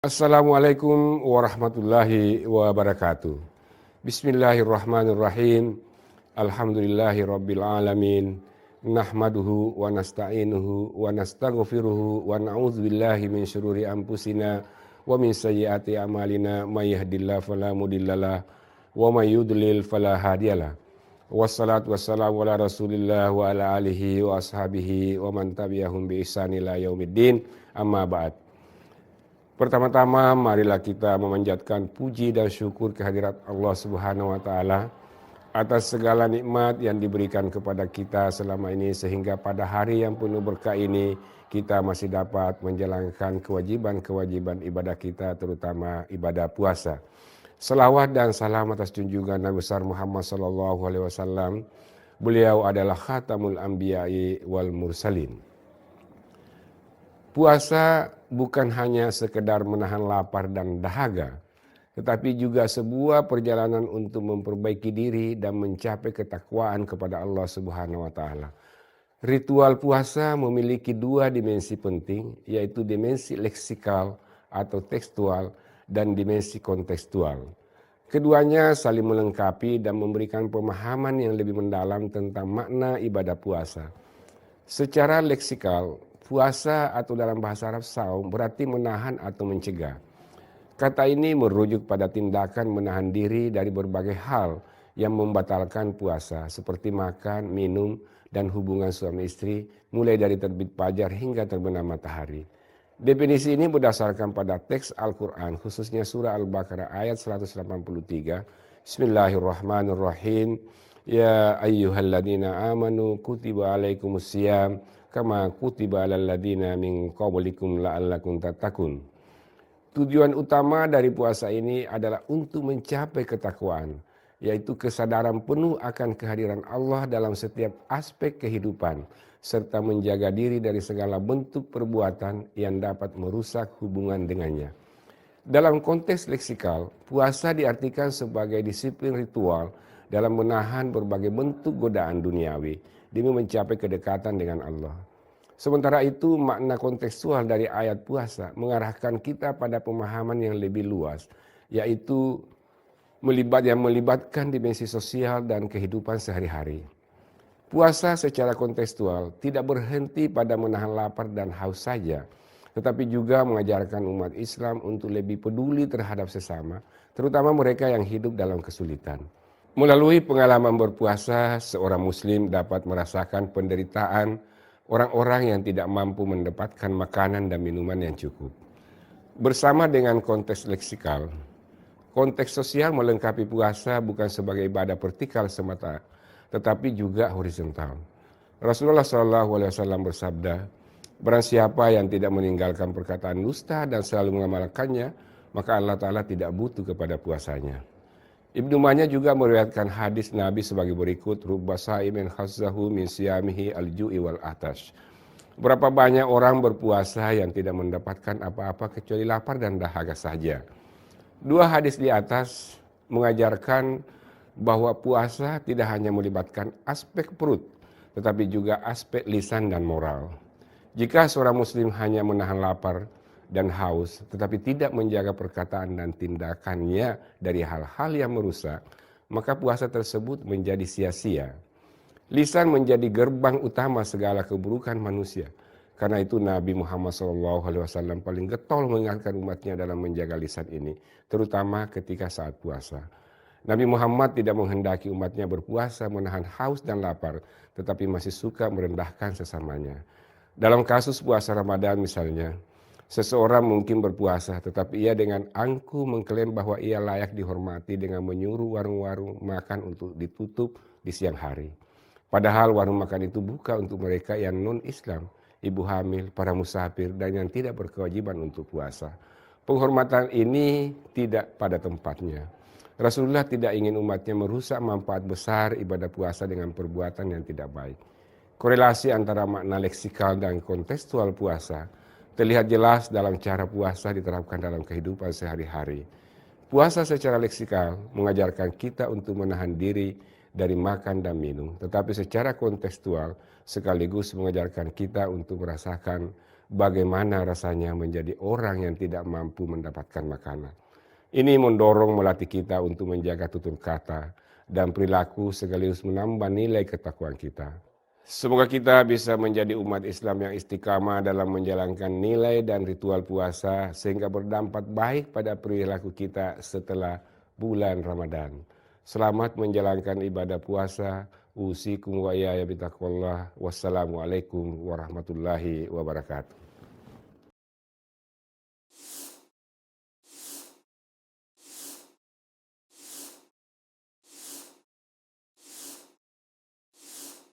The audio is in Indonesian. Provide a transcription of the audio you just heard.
Assalamualaikum warahmatullahi wabarakatuh. Bismillahirrahmanirrahim. Alhamdulillahi rabbil alamin. Nahmaduhu wa nasta'inuhu wa nastaghfiruhu wa na'udzubillahi min syururi anfusina wa min sayyiati a'malina may yahdihillahu fala mudhillalah wa may yudlil fala hadiyalah. Wassalatu wassalamu ala Rasulillah wa ala alihi wa ashabihi wa man tabi'ahum bi ihsan ila yaumiddin. Amma ba'd. Pertama-tama marilah kita memanjatkan puji dan syukur kehadirat Allah Subhanahu wa taala atas segala nikmat yang diberikan kepada kita selama ini, sehingga pada hari yang penuh berkah ini kita masih dapat menjalankan kewajiban-kewajiban ibadah kita, terutama ibadah puasa. Selawat dan salam atas junjungan Nabi besar Muhammad sallallahu alaihi wasallam. Beliau adalah khatamul anbiya'i wal mursalin. Puasa bukan hanya sekedar menahan lapar dan dahaga, tetapi juga sebuah perjalanan untuk memperbaiki diri dan mencapai ketakwaan kepada Allah Subhanahu wa taala. Ritual puasa memiliki dua dimensi penting, yaitu dimensi leksikal atau tekstual dan dimensi kontekstual. Keduanya saling melengkapi dan memberikan pemahaman yang lebih mendalam tentang makna ibadah puasa. Secara leksikal, puasa atau dalam bahasa Arab saum berarti menahan atau mencegah. Kata ini merujuk pada tindakan menahan diri dari berbagai hal yang membatalkan puasa, seperti makan, minum, dan hubungan suami istri, mulai dari terbit fajar hingga terbenam matahari. Definisi ini berdasarkan pada teks Al-Quran, khususnya surah Al-Baqarah ayat 183. Bismillahirrahmanirrahim. Ya ayyuhalladzina amanu kutiba alaikumusiyam kama kutiba alal ladzina min qablikum la'allakum tattaqun. Tujuan utama dari puasa ini adalah untuk mencapai ketakwaan, yaitu kesadaran penuh akan kehadiran Allah dalam setiap aspek kehidupan, serta menjaga diri dari segala bentuk perbuatan yang dapat merusak hubungan dengannya. Dalam konteks leksikal, puasa diartikan sebagai disiplin ritual dalam menahan berbagai bentuk godaan duniawi demi mencapai kedekatan dengan Allah. Sementara itu, makna kontekstual dari ayat puasa mengarahkan kita pada pemahaman yang lebih luas, yaitu melibatkan dimensi sosial dan kehidupan sehari-hari. Puasa secara kontekstual tidak berhenti pada menahan lapar dan haus saja, tetapi juga mengajarkan umat Islam untuk lebih peduli terhadap sesama, terutama mereka yang hidup dalam kesulitan. Melalui pengalaman berpuasa, seorang muslim dapat merasakan penderitaan orang-orang yang tidak mampu mendapatkan makanan dan minuman yang cukup. Bersama dengan konteks leksikal, konteks sosial melengkapi puasa bukan sebagai ibadah vertikal semata, tetapi juga horizontal. Rasulullah SAW bersabda, barang siapa yang tidak meninggalkan perkataan dusta dan selalu mengamalkannya, maka Allah Ta'ala tidak butuh kepada puasanya. Ibnu Majah juga meriwayatkan hadis Nabi sebagai berikut, rubba sa'imin khazzahu min siyamihi al-ju'i wal atash. Berapa banyak orang berpuasa yang tidak mendapatkan apa-apa kecuali lapar dan dahaga saja. Dua hadis di atas mengajarkan bahwa puasa tidak hanya melibatkan aspek perut, tetapi juga aspek lisan dan moral. Jika seorang muslim hanya menahan lapar dan haus, tetapi tidak menjaga perkataan dan tindakannya dari hal-hal yang merusak, maka puasa tersebut menjadi sia-sia. Lisan menjadi gerbang utama segala keburukan manusia. Karena itu Nabi Muhammad SAW paling getol mengingatkan umatnya dalam menjaga lisan ini, terutama ketika saat puasa. Nabi Muhammad tidak menghendaki umatnya berpuasa menahan haus dan lapar, tetapi masih suka merendahkan sesamanya. Dalam kasus puasa Ramadan misalnya, seseorang mungkin berpuasa, tetapi ia dengan angkuh mengklaim bahwa ia layak dihormati dengan menyuruh warung-warung makan untuk ditutup di siang hari. Padahal warung makan itu buka untuk mereka yang non-Islam, ibu hamil, para musafir, dan yang tidak berkewajiban untuk puasa. Penghormatan ini tidak pada tempatnya. Rasulullah tidak ingin umatnya merusak manfaat besar ibadah puasa dengan perbuatan yang tidak baik. Korelasi antara makna leksikal dan kontekstual puasa terlihat jelas dalam cara puasa diterapkan dalam kehidupan sehari-hari. Puasa secara leksikal mengajarkan kita untuk menahan diri dari makan dan minum, tetapi secara kontekstual sekaligus mengajarkan kita untuk merasakan bagaimana rasanya menjadi orang yang tidak mampu mendapatkan makanan. Ini mendorong melatih kita untuk menjaga tutur kata dan perilaku sekaligus menambah nilai ketakwaan kita. Semoga kita bisa menjadi umat Islam yang istiqamah dalam menjalankan nilai dan ritual puasa sehingga berdampak baik pada perilaku kita setelah bulan Ramadan. Selamat menjalankan ibadah puasa. Usikum wa iyaya bitaqwallah. Wassalamualaikum warahmatullahi wabarakatuh.